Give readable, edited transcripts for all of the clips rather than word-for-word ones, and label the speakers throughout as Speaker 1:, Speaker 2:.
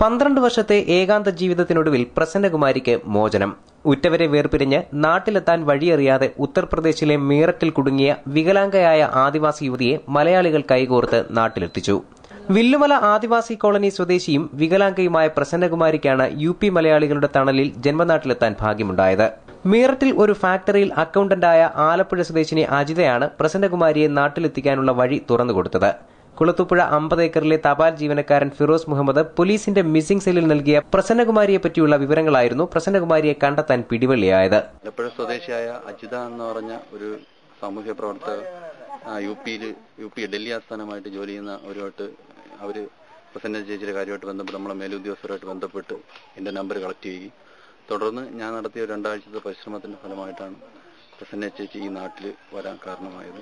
Speaker 1: 12 വർഷത്തെ ഏകാന്ത ജീവിതത്തിനൊടുവിൽ പ്രസന്നകുമാരിക്ക് മോചനം. ഉറ്റവരെ വേർപിരിഞ്ഞ് നാട്ടിലെത്താൻ വഴിയറിയാതെ ഉത്തർപ്രദേശിലെ മീററ്റിൽ കുടുങ്ങിയ വികലാംഗയായ ആദിവാസി യുവതിയെ മലയാളികൾ കൈകോർത്ത് നാട്ടിലെത്തിച്ചു. വില്ലുമല ആദിവാസി കോളനി സ്വദേശിയും വികലാംഗയുമായ പ്രസന്നകുമാരിക്കാണ് UP മലയാളികളുടെ തണലിൽ ജന്മനാട്ടിലെത്താൻ ഭാഗ്യമുണ്ടായത്. മീററ്റിൽ ഒരു ഫാക്ടറിയിൽ അക്കൌണ്ടന്റായ ആലപ്പുഴ സ്വദേശിനി അജിതയാണ് പ്രസന്നകുമാരിയെ നാട്ടിലെത്തിക്കാനുള്ള വഴി തുറന്നുകൊടുത്തത്. കുളത്തൂപ്പുഴ 50 ഏക്കറിലെ തപാൽ ജീവനക്കാരൻ ഫിറോസ് മുഹമ്മദ് പോലീസിന്റെ മിസ്സിംഗ് സെല്ലിൽ നൽകിയ പ്രസന്നകുമാരിയെ പറ്റിയുള്ള വിവരങ്ങളായിരുന്നു പ്രസന്നകുമാരിയെ കണ്ടെത്താൻ പിടിവള്ളിയായത്.
Speaker 2: ആലപ്പുഴ സ്വദേശിയായ അജിത എന്ന് പറഞ്ഞ ഒരു സാമൂഹ്യ പ്രവർത്തക യു പി ഡൽഹി ആസ്ഥാനമായിട്ട് ജോലി ചെയ്യുന്ന ഒരുമായിട്ട് അവര് പ്രസന്ന ചേച്ചിയുടെ കാര്യമായിട്ട് ബന്ധപ്പെട്ട് നമ്മളെ മേലുദ്യോഗസ്ഥരുമായിട്ട് ബന്ധപ്പെട്ട് എന്റെ നമ്പർ കളക്ട് ചെയ്യുകയും തുടർന്ന് ഞാൻ നടത്തിയ 2 ആഴ്ചത്തെ പരിശ്രമത്തിന്റെ ഫലമായിട്ടാണ് പ്രസന്ന ചേച്ചി ഈ നാട്ടിൽ വരാൻ കാരണമായത്.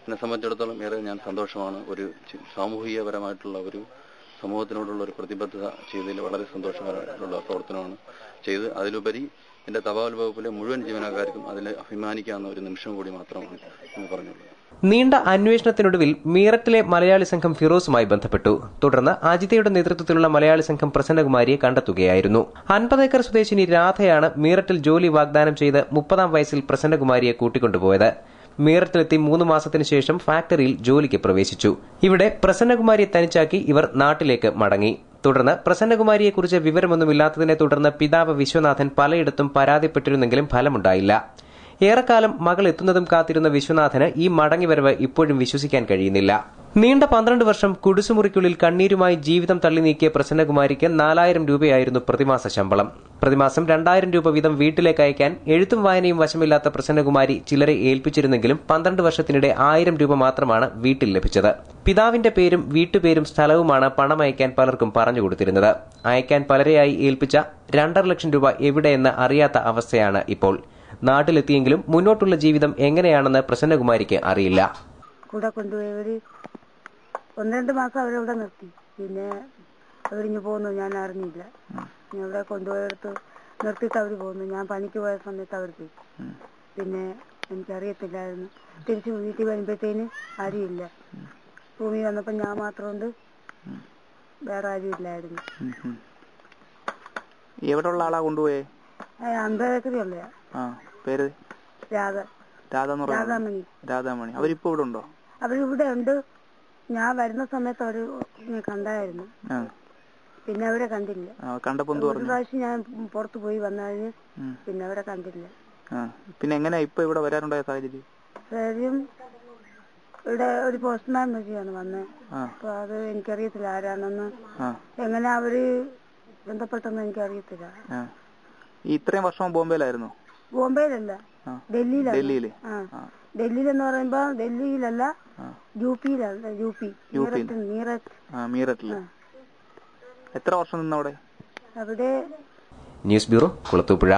Speaker 2: എന്നെ സംബന്ധിച്ചിടത്തോളം ഏറെ ഞാൻ സന്തോഷമാണ്. ഒരു സാമൂഹികപരമായിട്ടുള്ള ഒരു സമൂഹത്തിനോടുള്ള ഒരു പ്രതിബദ്ധത ചെയ്തതിൽ വളരെ സന്തോഷകരമായിട്ടുള്ള പ്രവർത്തനമാണ് ചെയ്ത്. അതിലുപരി എന്റെ തപാൽ വകുപ്പിലെ മുഴുവൻ ജീവനക്കാർക്കും അതിൽ അഭിമാനിക്കാവുന്ന ഒരു നിമിഷം കൂടി മാത്രമാണ് എന്ന് പറഞ്ഞുള്ളത്.
Speaker 1: നീണ്ട അന്വേഷണത്തിനൊടുവിൽ മീററ്റിലെ മലയാളി സംഘം ഫിറോസുമായി ബന്ധപ്പെട്ടു. തുടർന്ന് അജിതയുടെ നേതൃത്വത്തിലുള്ള മലയാളി സംഘം പ്രസന്നകുമാരിയെ കണ്ടെത്തുകയായിരുന്നു. 50 ഏക്കർ സ്വദേശിനി രാധയാണ് മീററ്റിൽ ജോലി വാഗ്ദാനം ചെയ്ത് 30-ാം വയസ്സിൽ പ്രസന്നകുമാരിയെ കൂട്ടിക്കൊണ്ടുപോയത്. മീററ്റിലെത്തി 3 മാസത്തിനു ശേഷം ഫാക്ടറിയിൽ ജോലിക്ക് പ്രവേശിച്ചു. ഇവിടെ പ്രസന്നകുമാരിയെ തനിച്ചാക്കി ഇവർ നാട്ടിലേക്ക് മടങ്ങി. തുടർന്ന് പ്രസന്നകുമാരിയെക്കുറിച്ച് വിവരമൊന്നുമില്ലാത്തതിനെ തുടർന്ന് പിതാവ് വിശ്വനാഥൻ പലയിടത്തും പരാതിപ്പെട്ടിരുന്നെങ്കിലും ഫലമുണ്ടായില്ല. ഏറെക്കാലം മകൾ എത്തുന്നതും കാത്തിരുന്ന വിശ്വനാഥന് ഈ മടങ്ങിവരവ് ഇപ്പോഴും വിശ്വസിക്കാൻ കഴിയുന്നില്ല. നീണ്ട 12 വർഷം കുടിസുമുറിക്കുള്ളിൽ കണ്ണീരുമായി ജീവിതം തള്ളി നീക്കിയ പ്രസന്നകുമാരിക്ക് 4000 രൂപയായിരുന്നു പ്രതിമാസ ശമ്പളം. പ്രതിമാസം 2000 രൂപ വീതം വീട്ടിലേക്ക് അയക്കാൻ എഴുത്തും വായനയും വശമില്ലാത്ത പ്രസന്നകുമാരി ചിലരെ ഏൽപ്പിച്ചിരുന്നെങ്കിലും 12 വർഷത്തിനിടെ 1000 രൂപ മാത്രമാണ് വീട്ടിൽ ലഭിച്ചത്. പിതാവിന്റെ പേരും വീട്ടുപേരും സ്ഥലവുമാണ് പണമയക്കാൻ പലർക്കും പറഞ്ഞുകൊടുത്തിരുന്നത്. അയക്കാൻ പലരെയായി ഏൽപ്പിച്ച 2.5 ലക്ഷം രൂപ എവിടെയെന്ന് അറിയാത്ത അവസ്ഥയാണ് ഇപ്പോൾ. നാട്ടിലെത്തിയെങ്കിലും മുന്നോട്ടുള്ള ജീവിതം എങ്ങനെയാണെന്ന് പ്രസന്നകുമാരിക്ക് അറിയില്ല.
Speaker 3: കൂടെ കൊണ്ടുപോയവര് 1-2 മാസം അവരവിടെ നിർത്തി. പിന്നെ അവരിഞ്ഞു പോകുന്നു ഞാൻ അറിഞ്ഞില്ല. ഇവിടെ കൊണ്ടുപോയെടുത്ത് നിർത്തിയിട്ട് അവര് പോകുന്നു. ഞാൻ പണിക്ക് പോയ സമയത്ത് അവർ പോയി. പിന്നെ എനിക്കറിയത്തില്ലായിരുന്നു. തിരിച്ച് വീട്ടിൽ വരുമ്പോഴത്തേന് ആരുമില്ല. ഭൂമി വന്നപ്പോ ഞാൻ മാത്രമുണ്ട്, വേറെ ആരും ഇല്ലായിരുന്നു.
Speaker 4: എവിടെയുള്ള ആളാ കൊണ്ടുപോയേ?
Speaker 3: 50 ഏക്കറിയുള്ള
Speaker 4: പേര് രാധാമണി. അവരിപ്പോ ഇവിടെ ഉണ്ടോ?
Speaker 3: അവരിവിടെ ഉണ്ട്. ഞാൻ വരുന്ന സമയത്ത് അവര് കണ്ടായിരുന്നു. പിന്നെ അവരെ കണ്ടില്ല.
Speaker 4: കണ്ടപ്പോ
Speaker 3: ഒരു പ്രാവശ്യം ഞാൻ പുറത്തു പോയി വന്നതിന് പിന്നെ അവരെ കണ്ടില്ല.
Speaker 4: പിന്നെ എങ്ങനെയാ ഇപ്പൊ ഇവിടെ വരാനുണ്ടായ സാഹചര്യം?
Speaker 3: ഇവിടെ ഒരു പോസ്റ്റ്മാൻ വഴിയാണ് വന്നത്. അപ്പൊ അത് എനിക്കറിയത്തില്ല ആരാണെന്ന്, എങ്ങനെ അവര് ബന്ധപ്പെട്ടെന്ന് എനിക്കറിയത്തില്ല.
Speaker 4: ഇത്രയും വർഷം ബോംബെയിലായിരുന്നു?
Speaker 3: ബോംബെയിലല്ല, ഡൽഹിയിലാണ്. ഡൽഹിയിലെന്ന് പറയുമ്പോ ഡൽഹിയിലല്ല, UP-യിലാണ്.
Speaker 4: മീററ്റിൽ. എത്ര വർഷം നിന്നവിടെ?
Speaker 3: അവിടെ.
Speaker 1: News bureau, Kulathupuzha.